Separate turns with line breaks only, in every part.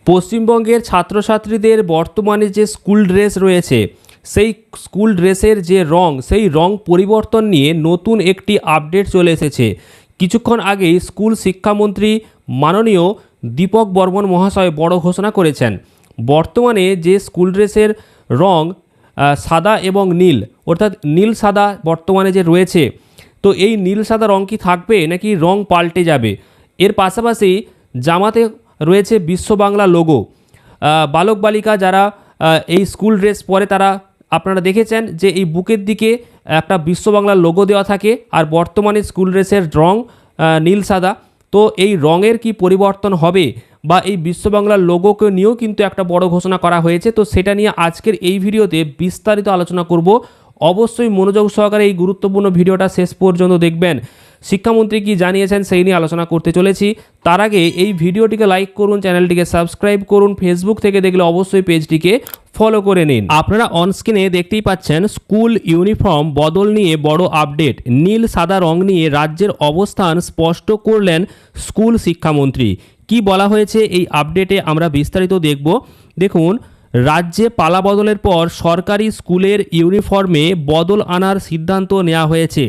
পশ্চিমবঙ্গের ছাত্রছাত্রীদের বর্তমানে যে স্কুল ড্রেস রয়েছে সেই স্কুল ড্রেসের যে রং সেই রং পরিবর্তন নিয়ে নতুন একটি আপডেট চলে এসেছে। কিছুক্ষণ আগেই স্কুল শিক্ষামন্ত্রী মাননীয় দীপক বর্মন মহাশয় বড় ঘোষণা করেছেন। বর্তমানে যে স্কুল ড্রেসের রং সাদা এবং নীল, অর্থাৎ নীল সাদা বর্তমানে যে রয়েছে, তো এই নীল সাদা রং কি থাকবে নাকি রং পাল্টে যাবে? এর পাশাপাশি জামাতে রয়েছে বিশ্ব বাংলা লোগো। বালক বালিকা যারা এই স্কুল ড্রেস পরে তারা আপনারা দেখেছেন যে এই বুকের দিকে একটা বিশ্ব বাংলার লোগো দেওয়া থাকে, আর বর্তমানে স্কুল ড্রেসের রং নীল সাদা। তো এই রঙের কি পরিবর্তন হবে বা এই বিশ্ব বাংলার লোগোকে নিয়েও কিন্তু একটা বড় ঘোষণা করা হয়েছে। তো সেটা নিয়ে আজকের এই ভিডিওতে বিস্তারিত আলোচনা করব। অবশ্যই মনোযোগ সহকারে এই গুরুত্বপূর্ণ ভিডিওটা শেষ পর্যন্ত দেখবেন। শিক্ষামন্ত্রী কি জানিয়েছেন সেই নিয়ে আলোচনা করতে চলেছি। তার আগে এই ভিডিওটিকে লাইক করুন, চ্যানেলটিকে সাবস্ক্রাইব করুন, ফেসবুক থেকে দেখলে অবশ্যই পেজটিকে ফলো করে নিন। আপনারা অনস্ক্রিনে দেখতেই পাচ্ছেন স্কুল ইউনিফর্ম বদল নিয়ে বড় আপডেট। নীল সাদা রং নিয়ে রাজ্যের অবস্থান স্পষ্ট করলেন স্কুল শিক্ষামন্ত্রী। কি বলা হয়েছে এই আপডেটে আমরা বিস্তারিত দেখব। দেখুন, রাজ্যে পালা বদলের পর সরকারি স্কুলের ইউনিফর্মে বদল আনার সিদ্ধান্ত নেওয়া হয়েছে।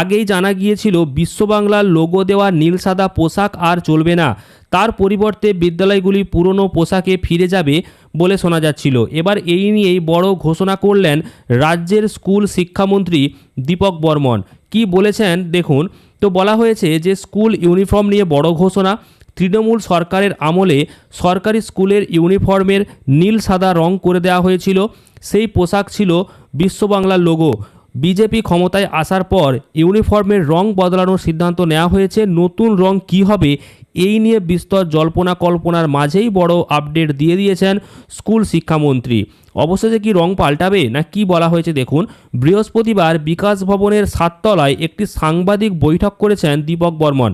আগেই জানা গিয়েছিল বিশ্ব বাংলার লোগো দেওয়া নীল সাদা পোশাক আর চলবে না, তার পরিবর্তে বিদ্যালয়গুলি পুরনো পোশাকে ফিরে যাবে বলে শোনা যাচ্ছিল। এবার এই নিয়েই বড় ঘোষণা করলেন রাজ্যের স্কুল শিক্ষামন্ত্রী দীপক বর্মন। কি বলেছেন দেখুন। তো বলা হয়েছে যে স্কুল ইউনিফর্ম নিয়ে বড় ঘোষণা। তৃণমূল সরকারের আমলে সরকারি স্কুলের ইউনিফর্মের নীল সাদা রং করে দেওয়া হয়েছিল। সেই পোশাক ছিল বিশ্ব বাংলার লোগো। বিজেপি ক্ষমতায় আসার পর ইউনিফর্মের রং বদলানোর সিদ্ধান্ত নেওয়া হয়েছে। নতুন রং কী হবে এই নিয়ে বিস্তর জল্পনা কল্পনার মাঝেই বড় আপডেট দিয়ে দিয়েছেন স্কুল শিক্ষামন্ত্রী। অবশেষে কি রং পাল্টাবে না কি বলা হয়েছে দেখুন। বৃহস্পতিবার বিকাশ ভবনের 7 তলায় একটি সাংবাদিক বৈঠক করেছেন দীপক বর্মন।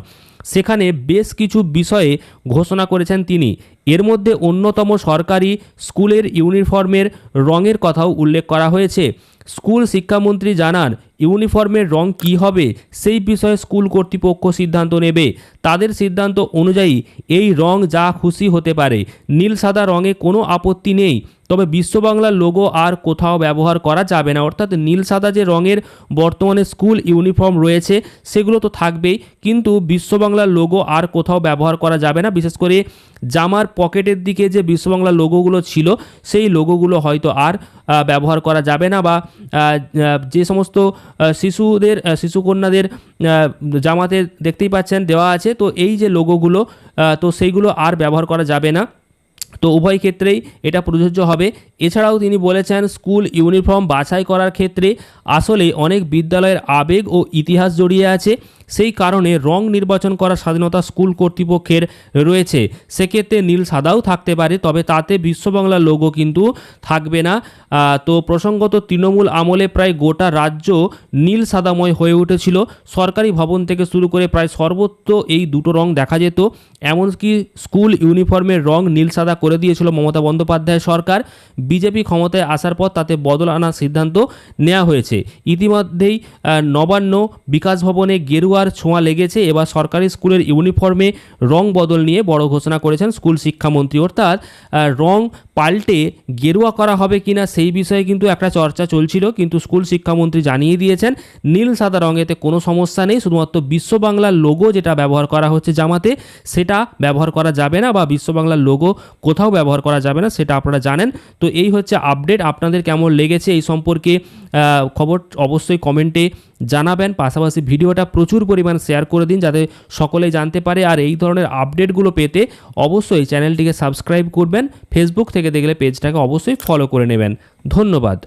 সেখানে বেশ কিছু বিষয়ে ঘোষণা করেছেন তিনি। এর মধ্যে অন্যতম সরকারি স্কুলের ইউনিফর্মের রঙের কথাও উল্লেখ করা হয়েছে। স্কুল শিক্ষামন্ত্রী জানান, ইউনিফর্মের রং কী হবে সেই বিষয়ে স্কুল কর্তৃপক্ষ সিদ্ধান্ত নেবে। তাদের সিদ্ধান্ত অনুযায়ী এই রং যা খুশি হতে পারে। নীল সাদা রঙে কোনো আপত্তি নেই, তবে বিশ্ব বাংলার লোগো আর কোথাও ব্যবহার করা যাবে না। অর্থাৎ নীল সাদা যে রঙের বর্তমানে স্কুল ইউনিফর্ম রয়েছে সেগুলো তো থাকবেই, কিন্তু বিশ্ব বাংলার লোগো আর কোথাও ব্যবহার করা যাবে না। বিশেষ করে জামার পকেটের দিকে যে বিশ্ব বাংলার লোগোগুলো ছিল সেই লোগোগুলো হয়তো আর ব্যবহার করা যাবে না, বা যে সমস্ত শিশুকন্যাদের জামাতে দেখতেই পাচ্ছেন দেওয়া আছে, তো এই যে লোগোগুলো তো সেইগুলো আর ব্যবহার করা যাবে না। তো উভয় ক্ষেত্রেই এটা প্রযোজ্য হবে। এছাড়াও তিনি বলেছেন, স্কুল ইউনিফর্ম বাছাই করার ক্ষেত্রে আসলে অনেক বিদ্যালয়ের আবেগ ও ইতিহাস জড়িয়ে আছে। সেই কারণে রং নির্বাচন করার স্বাধীনতা স্কুল কর্তৃপক্ষের রয়েছে। সেক্ষেত্রে নীল সাদাও থাকতে পারে, তবে তাতে বিশ্ব বাংলার লোগো কিন্তু থাকবে না। তো প্রসঙ্গত তৃণমূল আমলে প্রায় গোটা রাজ্য নীল সাদাময় হয়ে উঠেছিল। সরকারি ভবন থেকে শুরু করে প্রায় সর্বত্র এই দুটো রং দেখা যেত। এমনকি স্কুল ইউনিফর্মের রং নীল সাদা করে দিয়েছিল মমতা বন্দ্যোপাধ্যায় সরকার। বিজেপি ক্ষমতায় আসার পর তাতে বদল আনার সিদ্ধান্ত নেওয়া হয়েছে। ইতিমধ্যেই নবান্ন বিকাশ ভবনে গেরুয়ার ছোঁয়া লেগেছে। এবার সরকারি স্কুলের ইউনিফর্মে রং বদল নিয়ে বড় ঘোষণা করেছেন স্কুল শিক্ষামন্ত্রী। অর্থাৎ রং পাল্টে গেরুয়া করা হবে কিনা সেই বিষয়ে কিন্তু একটা চর্চা চলছিল, কিন্তু স্কুল শিক্ষামন্ত্রী জানিয়ে দিয়েছেন নীল সাদা রঙেতে কোনো সমস্যা নেই। শুধুমাত্র বিশ্ব বাংলার লোগো যেটা ব্যবহার করা হচ্ছে জামাতে সেটা ব্যবহার করা যাবে না, বা বিশ্ব বাংলার লোগো কোথাও ব্যবহার করা যাবে না, সেটা আপনারা জানেন। তো এই হচ্ছে আপডেট। আপনাদের কেমন লেগেছে এই সম্পর্কে খবর অবশ্যই কমেন্টে জানাবেন। পাশাপাশি ভিডিওটা প্রচুর পরিমাণ শেয়ার করে দিন যাতে সকলেই জানতে পারে। আর এই ধরনের আপডেটগুলো পেতে অবশ্যই চ্যানেলটিকে সাবস্ক্রাইব করবেন। ফেসবুক থেকে দেখলে পেজটাকে অবশ্যই ফলো করে নেবেন। ধন্যবাদ।